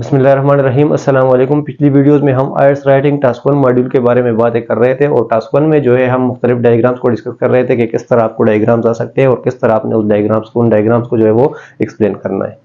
बिस्मिल्लाहिर्रहमानिर्रहीम। अस्सलाम वालेकुम। पिछली वीडियोस में हम आयट्स राइटिंग टास्क 1 मॉड्यूल के बारे में बातें कर रहे थे और टास्क 1 में जो है हम मुख्तलिफ डायग्राम्स को डिस्कस कर रहे थे कि किस तरह आपको डायग्राम्स आ सकते हैं और किस तरह आपने उन डायग्राम्स को जो है वो एक्सप्लेन करना है।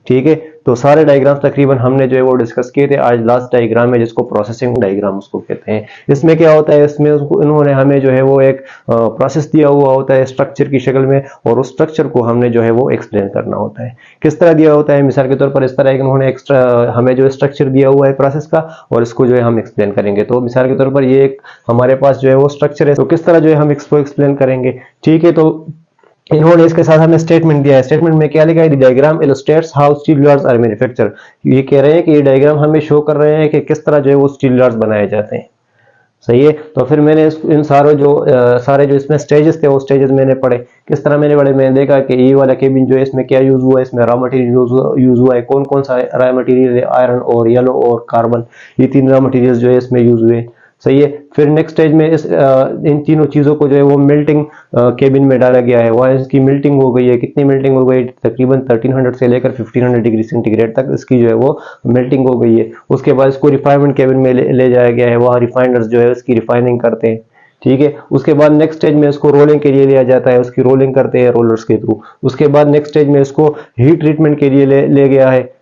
ठीक है, तो सारे डायग्राम्स तकरीबन हमने जो है वो डिस्कस किए थे। आज लास्ट डायग्राम है जिसको प्रोसेसिंग डायग्राम उसको कहते हैं। इसमें क्या होता है, इसमें इन्होंने हमें जो है वो एक प्रोसेस दिया हुआ होता है स्ट्रक्चर की शक्ल में और उस स्ट्रक्चर को हमने जो है वो एक्सप्लेन करना होता है। किस तरह दिया होता है, मिसाल के तौर पर इस तरह इन्होंने एक्स्ट्रा हमें जो स्ट्रक्चर दिया हुआ है प्रोसेस का और इसको जो है हम एक्सप्लेन करेंगे। तो मिसाल के तौर पर ये एक हमारे पास जो है वो स्ट्रक्चर है, तो किस तरह जो है हम इसको एक्सप्लेन करेंगे। ठीक है, तो इन्होंने इसके साथ हमें स्टेटमेंट दिया है। स्टेटमेंट में क्या लिखा है, the diagram illustrates how steel rods are manufactured. ये कह रहे हैं कि ये डायग्राम हमें शो कर रहे हैं कि किस तरह जो है वो स्टील रॉड्स बनाए जाते हैं। सही है, तो फिर मैंने इन सारे जो इसमें स्टेजेस थे वो स्टेजेस मैंने पढ़े। किस तरह मैंने पढ़े, मैंने देखा कि ये वाला केबिन जो है इसमें क्या यूज हुआ है, इसमें रॉ मटेरियल यूज हुआ है। कौन कौन सा रॉ मटेरियल है, आयरन और येलो और कार्बन, ये तीन रॉ मटेरियल जो है इसमें यूज हुए। सही है, फिर नेक्स्ट स्टेज में इन तीनों चीजों को जो है वो मेल्टिंग केबिन में डाला गया है। वहाँ इसकी मेल्टिंग हो गई है, कितनी मेल्टिंग हो गई, तकरीबन 1300 से लेकर 1500 डिग्री सेंटीग्रेड तक इसकी जो है वो मेल्टिंग हो गई है। उसके बाद इसको रिफाइनमेंट केबिन में ले जाया गया है, वहाँ रिफाइनर्स जो है इसकी रिफाइनिंग करते हैं। ठीक है, उसके बाद नेक्स्ट स्टेज में इसको रोलिंग के लिए लिया जाता है, उसकी रोलिंग करते हैं रोलर्स के थ्रू। उसके बाद नेक्स्ट स्टेज में इसको हीट ट्रीटमेंट के लिए ले गया है।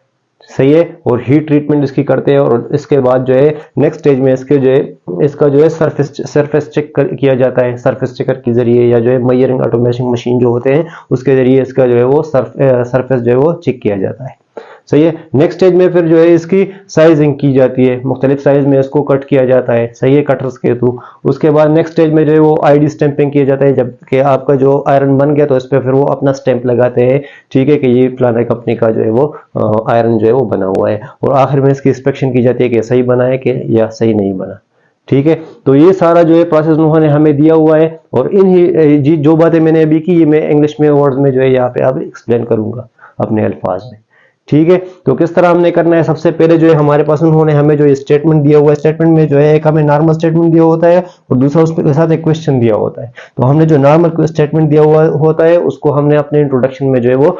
सही है, और हीट ट्रीटमेंट इसकी करते हैं और इसके बाद जो है नेक्स्ट स्टेज में इसका जो है सरफेस चेक किया जाता है, सरफेस चेकर के जरिए या जो है मेजरिंग ऑटोमेशन मशीन जो होते हैं उसके जरिए इसका जो है वो सरफेस जो है वो चेक किया जाता है। सही है, नेक्स्ट स्टेज में फिर जो है इसकी साइजिंग की जाती है, मुख्तलिफ साइज में इसको कट किया जाता है। सही है, कटर्स के थ्रू। उसके बाद नेक्स्ट स्टेज में जो है वो आईडी स्टैंपिंग किया जाता है, जबकि आपका जो आयरन बन गया तो इस पर फिर वो अपना स्टैंप लगाते हैं। ठीक है, कि ये फलाना कंपनी का जो है वो आयरन जो है वो बना हुआ है, और आखिर में इसकी इंस्पेक्शन की जाती है कि सही बना है कि या सही नहीं बना। ठीक है, तो ये सारा जो है प्रोसेस उन्होंने हमें दिया हुआ है और जी जो बातें मैंने अभी की ये मैं इंग्लिश में वर्ड्स में जो है यहाँ पे अब एक्सप्लेन करूंगा अपने अल्फाज में। ठीक है, तो किस तरह हमने करना है, सबसे पहले जो है हमारे पास उन्होंने हमें जो स्टेटमेंट दिया हुआ है, स्टेटमेंट में जो है एक हमें नॉर्मल स्टेटमेंट दिया होता है और दूसरा उसके साथ एक क्वेश्चन दिया होता है। तो हमने जो नॉर्मल स्टेटमेंट दिया हुआ होता है उसको हमने अपने इंट्रोडक्शन में जो है वो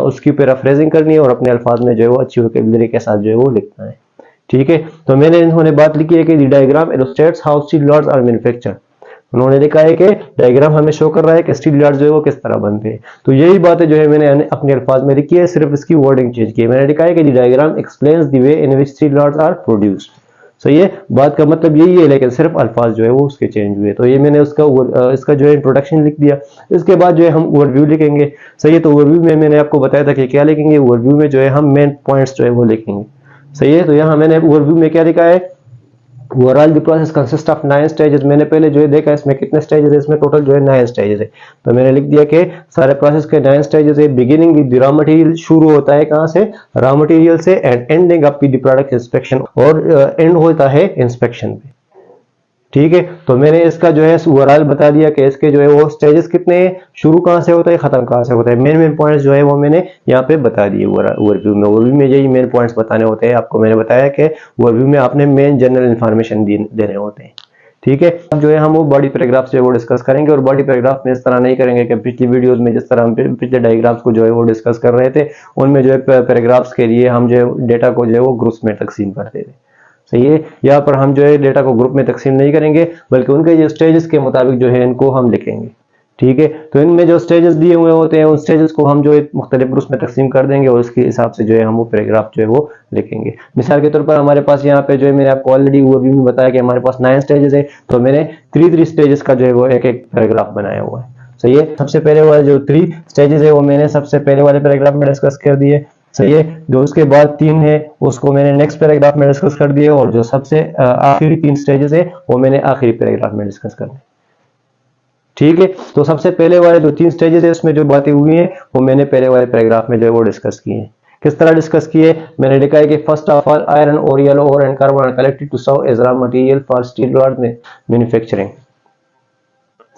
उसकी पैराफ्रेजिंग करनी है और अपने अल्फाज में जो है वो अच्छी वोकैबुलरी के साथ जो है वो लिखना है। ठीक है, तो मैंने इन्होंने बात लिखी है कि the diagram illustrates how steel rods are manufactured. उन्होंने लिखा है कि डायग्राम हमें शो कर रहा है कि स्टील रॉड्स जो है वो किस तरह बनते हैं। तो यही बातें जो है मैंने अपने अल्फाज में लिखी है, सिर्फ इसकी वर्डिंग चेंज की है। मैंने लिखा है कि the diagram explains the way in which steel rods are produced. सही है, बात का मतलब यही है, लेकिन सिर्फ अल्फाज जो है वो उसके चेंज हुए। तो ये मैंने इसका जो है इंट्रोडक्शन लिख दिया। इसके बाद जो है हम ओवरव्यू लिखेंगे। सही है, तो ओवरव्यू में मैंने आपको बताया था कि क्या लिखेंगे। ओवरव्यू में जो है हम मेन पॉइंट्स जो है वो लिखेंगे। सही है, तो यहाँ मैंने ओवरव्यू में क्या लिखा है, overall the process consist of 9 stages. मैंने पहले जो है देखा इसमें कितने स्टेजेस है, इसमें टोटल जो है 9 स्टेजेस है। तो मैंने लिख दिया कि सारे प्रोसेस के 9 स्टेजेस है। बिगिनिंग विद रॉ मटेरियल, शुरू होता है कहां से, रॉ मटेरियल से, and ending up with the product inspection, और एंड होता है इंस्पेक्शन पे। ठीक है, तो मैंने इसका जो है ओवरऑल बता दिया कि इसके जो है वो स्टेजेस कितने हैं, शुरू कहां से होता है, खत्म कहां से होता है। मेन पॉइंट्स जो है वो मैंने यहाँ पे बता दिए ओवरव्यू में यही मेन पॉइंट्स बताने होते हैं। आपको मैंने बताया कि ओवरव्यू में आपने मेन जनरल इंफॉर्मेशन देने होते हैं। ठीक है, अब जो है हम वो बॉडी पैराग्राफ जो है वो डिस्कस करेंगे, और बॉडी पैराग्राफ में इस तरह नहीं करेंगे कि पिछली वीडियोस में जिस तरह हम पिछले डायग्राम्स को जो है वो डिस्कस कर रहे थे, उनमें जो है पैराग्राफ्स के लिए हम जो है डेटा को जो है वो ग्रुप्स में तकसीम करते थे। सही है, यहाँ पर हम जो है डेटा को ग्रुप में तकसीम नहीं करेंगे, बल्कि उनके जो स्टेजेस के मुताबिक जो है इनको हम लिखेंगे। ठीक है, तो इनमें जो स्टेजेस दिए हुए होते हैं उन स्टेजेस को हम जो है मुख्तलिफ ग्रुप्स में तकसीम कर देंगे और उसके हिसाब से जो है हम वो पैराग्राफ जो है वो लिखेंगे। मिसाल के तौर पर हमारे पास यहाँ पे जो है मैंने आपको ऑलरेडी ओवरव्यू में बताया कि हमारे पास 9 स्टेजेस है, तो मैंने 3 स्टेजेस का जो है वो एक पैराग्राफ बनाया हुआ है। सही है, सबसे पहले वाले जो 3 स्टेजेस है वो मैंने सबसे पहले वाले पैराग्राफ में डिस्कस कर दिए। सही है, जो उसके बाद 3 है उसको मैंने नेक्स्ट पैराग्राफ में डिस्कस कर दिया, और जो सबसे आखिरी 3 स्टेजेस है वो मैंने आखिरी पैराग्राफ में डिस्कस कर दिया। ठीक है, तो सबसे पहले वाले जो 3 स्टेजेस है उसमें जो बातें हुई हैं वो मैंने पहले वाले पैराग्राफ में जो है वो डिस्कस किए हैं। किस तरह डिस्कस किए, मैंने लिखा है कि फर्स्ट ऑफ ऑल आयरन और येलो और and carbon are collected to serve as raw material for steel rod manufacturing.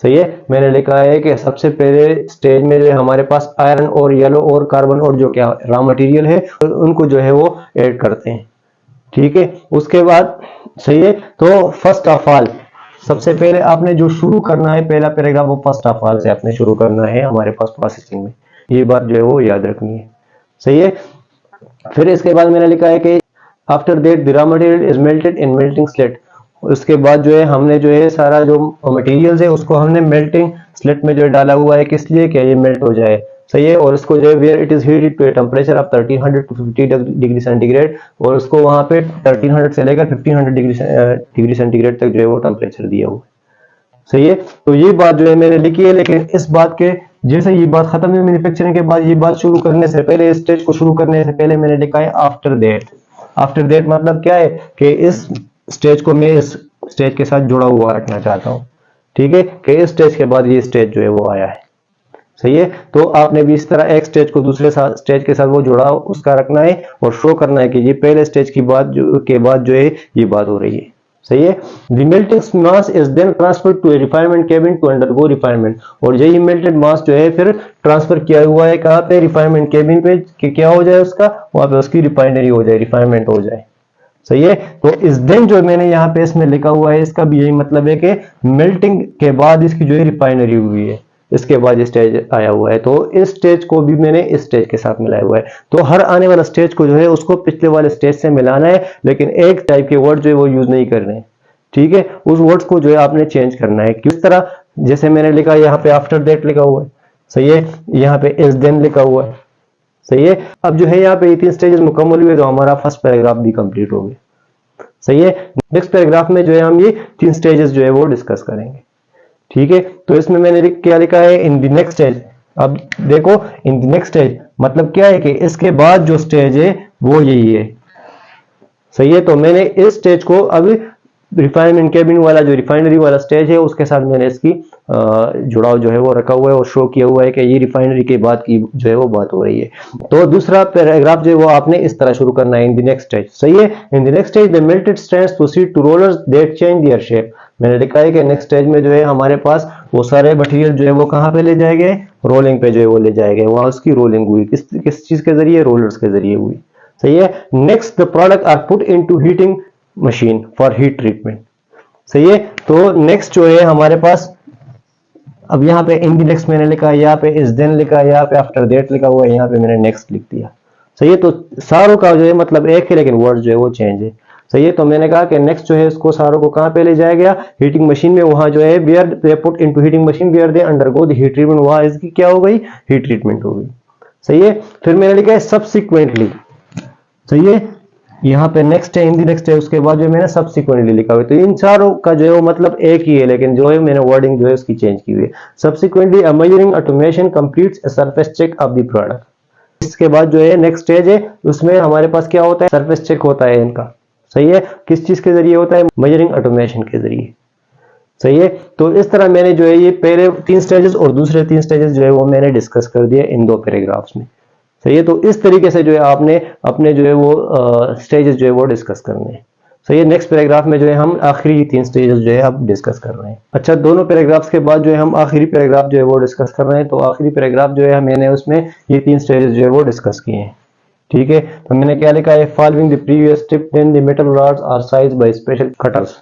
सही है, मैंने लिखा है कि सबसे पहले स्टेज में जो हमारे पास आयरन और येलो और कार्बन और जो क्या रॉ मटेरियल है उनको जो है वो ऐड करते हैं। ठीक है, उसके बाद सही है, तो फर्स्ट ऑफ ऑल सबसे पहले आपने जो शुरू करना है, पहला पैराग्राफ वो फर्स्ट ऑफ ऑल से आपने शुरू करना है हमारे पास प्रोसेसिंग में। ये बात जो है वो याद रखनी है। सही है, फिर इसके बाद मैंने लिखा है कि after that the raw material is melted in melting slate. उसके बाद जो है हमने जो है सारा जो मटेरियल्स है उसको हमने मेल्टिंग स्लेट में जो है डाला हुआ है, किस लिए, कि ये मेल्ट हो जाए। सही है। और इसको जो है where it is heated to a temperature of 1300 to 50 degree centigrade, और उसको वहां पे 1300 से लेकर 1500 डिग्री सेंटीग्रेड तक जो है वो टेम्परेचर दिया हुआ है। सही है। तो ये बात जो है मैंने लिखी है, लेकिन इस बात के जैसे ये बात खत्म है मैन्युफैक्चरिंग के बाद, ये बात शुरू करने से पहले, स्टेज को शुरू करने से पहले मैंने लिखा है आफ्टर दैट। आफ्टर दैट मतलब क्या है कि इस स्टेज को मैं इस स्टेज के साथ जुड़ा हुआ रखना चाहता हूँ। ठीक है, कि इस स्टेज के बाद ये स्टेज जो है वो आया है। सही है। तो आपने भी इस तरह एक स्टेज को दूसरे स्टेज के साथ वो जुड़ा उसका रखना है और शो करना है कि ये पहले स्टेज की बात के बाद जो है ये बात हो रही है। सही है। The melting mass is then transferred to a refinement cabin to undergo refinement, और यही मेल्टेड मास जो है फिर ट्रांसफर किया हुआ है कहाँ पे, रिफाइनमेंट केबिन पे, कि क्या हो जाए उसका, वहां पे उसकी रिफाइनरी हो जाए, रिफाइनमेंट हो जाए। सही है। तो इस दिन जो मैंने यहाँ पे इसमें लिखा हुआ है, इसका भी यही मतलब है कि मेल्टिंग के बाद इसकी जो है रिफाइनरी हुई है, इसके बाद ये स्टेज आया हुआ है। तो इस स्टेज को भी मैंने इस स्टेज के साथ मिलाया हुआ है। तो हर आने वाला स्टेज को जो है उसको पिछले वाले स्टेज से मिलाना है, लेकिन एक टाइप के वर्ड जो है वो यूज नहीं करने हैं। ठीक है, उस वर्ड्स को जो है आपने चेंज करना है। किस तरह, जैसे मैंने लिखा यहाँ पे आफ्टर दैट लिखा हुआ है। सही है। यहाँ पे इज देन लिखा हुआ है। सही है। अब जो है यहाँ पे 3 स्टेजेस मुकम्मल हुए तो हमारा फर्स्ट पैराग्राफ भी कंप्लीट हो गया। सही है। नेक्स्ट पैराग्राफ में जो है हम ये 3 स्टेजेस जो है वो डिस्कस करेंगे। ठीक है। तो इसमें मैंने क्या लिखा है, इन द नेक्स्ट स्टेज। अब देखो, इन द नेक्स्ट स्टेज मतलब क्या है कि इसके बाद जो स्टेज है वो यही है। सही है। तो मैंने इस स्टेज को अब रिफाइनमेंट केबिन वाला जो रिफाइनरी वाला स्टेज है उसके साथ मैंने इसकी जुड़ाव जो है वो रखा हुआ है और शो किया हुआ है कि ये रिफाइनरी के बाद की जो है वो बात हो रही है। तो दूसरा पैराग्राफ जो है वो आपने इस तरह शुरू करना है, इन द नेक्स्ट स्टेज। सही है। In the next stage the melted strands proceed to rollers that change their shape. मैंने लिखा है कि नेक्स्ट स्टेज में जो है हमारे पास वो सारे मटेरियल जो है वो कहाँ पे ले जाए गए, रोलिंग पे जो है वो ले जाए गए। वहां उसकी रोलिंग हुई, किस चीज के जरिए, रोलर्स के जरिए हुई। सही है। Next the product are put into heating machine for heat treatment. सही है। तो नेक्स्ट जो है हमारे पास, अब यहाँ पे इन द नेक्स्ट मैंने लिखा, यहाँ पे इज देन लिखा, यहाँ पे आफ्टर दैट लिखा हुआ है, यहाँ पे मैंने नेक्स्ट लिख दिया। सही है। तो सारों का जो है मतलब एक है, लेकिन वर्ड जो है वो चेंज है। सही है। तो मैंने कहा कि नेक्स्ट जो है इसको सारों को कहाँ पे ले जाया गया, हीटिंग मशीन में। वहां जो है where they put into heating machine where they undergo the heat treatment, वहां इसकी क्या हो गई, हीट ट्रीटमेंट हो गई। सही है। फिर मैंने लिखा है सब्सिक्वेंटली। सही है। यहाँ पे नेक्स्ट है, इन द नेक्स्ट है, उसके बाद जो मैंने सब्सिक्वेंटली लिखा हुआ है। तो इन चारों का जो है वो मतलब एक ही है, लेकिन जो है मैंने वर्डिंग जो है उसकी चेंज की हुई है। Subsequently a measuring automation completes a surface check of the product. इसके बाद जो है नेक्स्ट स्टेज है, उसमें हमारे पास क्या होता है, सरफेस चेक होता है इनका। सही है। किस चीज के जरिए होता है, मेजरिंग ऑटोमेशन के जरिए। सही है। तो इस तरह मैंने जो है ये पहले 3 स्टेजेस और दूसरे 3 स्टेजेस जो है वो मैंने डिस्कस कर दिया इन 2 पैराग्राफ्स में। सही है। तो इस तरीके से जो है आपने अपने जो है वो स्टेजेस जो है वो डिस्कस करने हैं। सही है। नेक्स्ट पैराग्राफ में जो है हम आखिरी 3 स्टेजेस जो है अब डिस्कस कर रहे हैं। अच्छा, दोनों पैराग्राफ्स के बाद जो है हम आखिरी पैराग्राफ जो है वो डिस्कस कर रहे हैं। तो आखिरी पैराग्राफ जो है मैंने उसमें ये 3 स्टेजेस जो है वो डिस्कस किए हैं। ठीक है। तो मैंने क्या लिखा है, following the previous step then the metal rods are sized by special cutters.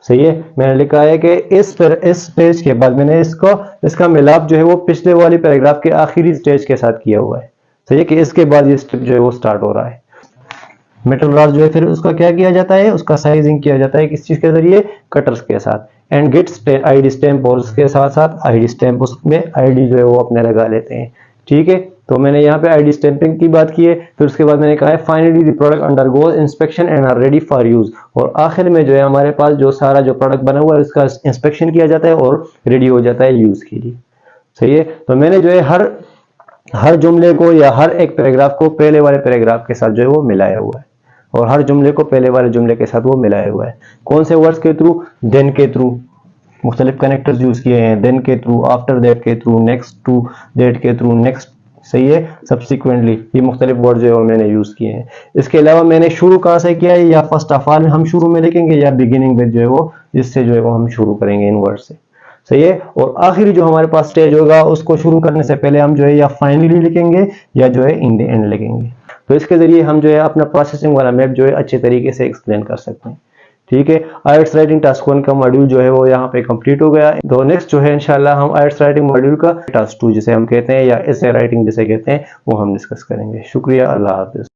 सही है। मैंने लिखा है कि इस स्टेज के बाद मैंने इसका मिलाप जो है वो पिछले वाली पैराग्राफ के आखिरी स्टेज के साथ किया हुआ है। सही है। कि इसके बाद ये स्टेप जो है वो स्टार्ट हो रहा है। मेटल रॉड जो है फिर उसका क्या किया जाता है, उसका साइजिंग किया जाता है, किस चीज के जरिए, कटर्स के साथ। एंड गेट्स आईडी स्टैंप, और उसके साथ साथ आईडी स्टैंप, उसमें आईडी जो है वो अपने लगा लेते हैं। ठीक है। तो मैंने यहाँ पे आईडी स्टैंपिंग की बात की है। फिर उसके बाद मैंने कहा है finally the product undergoes inspection and are ready for use. और आखिर में जो है हमारे पास जो सारा जो प्रोडक्ट बना हुआ है उसका इंस्पेक्शन किया जाता है और रेडी हो जाता है यूज के लिए। सही है। तो मैंने जो है हर जुमले को या हर एक पैराग्राफ को पहले वाले पैराग्राफ के साथ जो है वो मिलाया हुआ है, और हर जुमले को पहले वाले जुमले के साथ वो मिलाया हुआ है। कौन से वर्ड्स के थ्रू, देन के थ्रू, मुख्तलिफ कनेक्टर्स यूज किए हैं, देन के थ्रू, आफ्टर दैट के थ्रू, नेक्स्ट टू दैट के थ्रू, नेक्स्ट। सही है। सब्सिक्वेंटली, ये मुख्तलिफ वर्ड जो है मैंने यूज किए हैं। इसके अलावा मैंने शुरू कहाँ से किया है, या फर्स्ट ऑफ ऑल हम शुरू में लिखेंगे, या बिगिनिंग में जो है वो इससे जो है वो हम शुरू करेंगे इन वर्ड से। सही है। और आखिरी जो हमारे पास स्टेज होगा उसको शुरू करने से पहले हम जो है या फाइनली लिखेंगे या जो है इन द एंड लिखेंगे। तो इसके जरिए हम जो है अपना प्रोसेसिंग वाला मैप जो है अच्छे तरीके से एक्सप्लेन कर सकते हैं। ठीक है। आईएलटीएस राइटिंग टास्क 1 का मॉड्यूल जो है वो यहाँ पे कंप्लीट हो गया। तो नेक्स्ट जो है इंशाल्लाह हम आईएलटीएस राइटिंग मॉड्यूल का टास्क 2 जिसे हम कहते हैं, या एसे राइटिंग जिसे कहते हैं, वो हम डिस्कस करेंगे। शुक्रिया। अल्लाह हाफिज।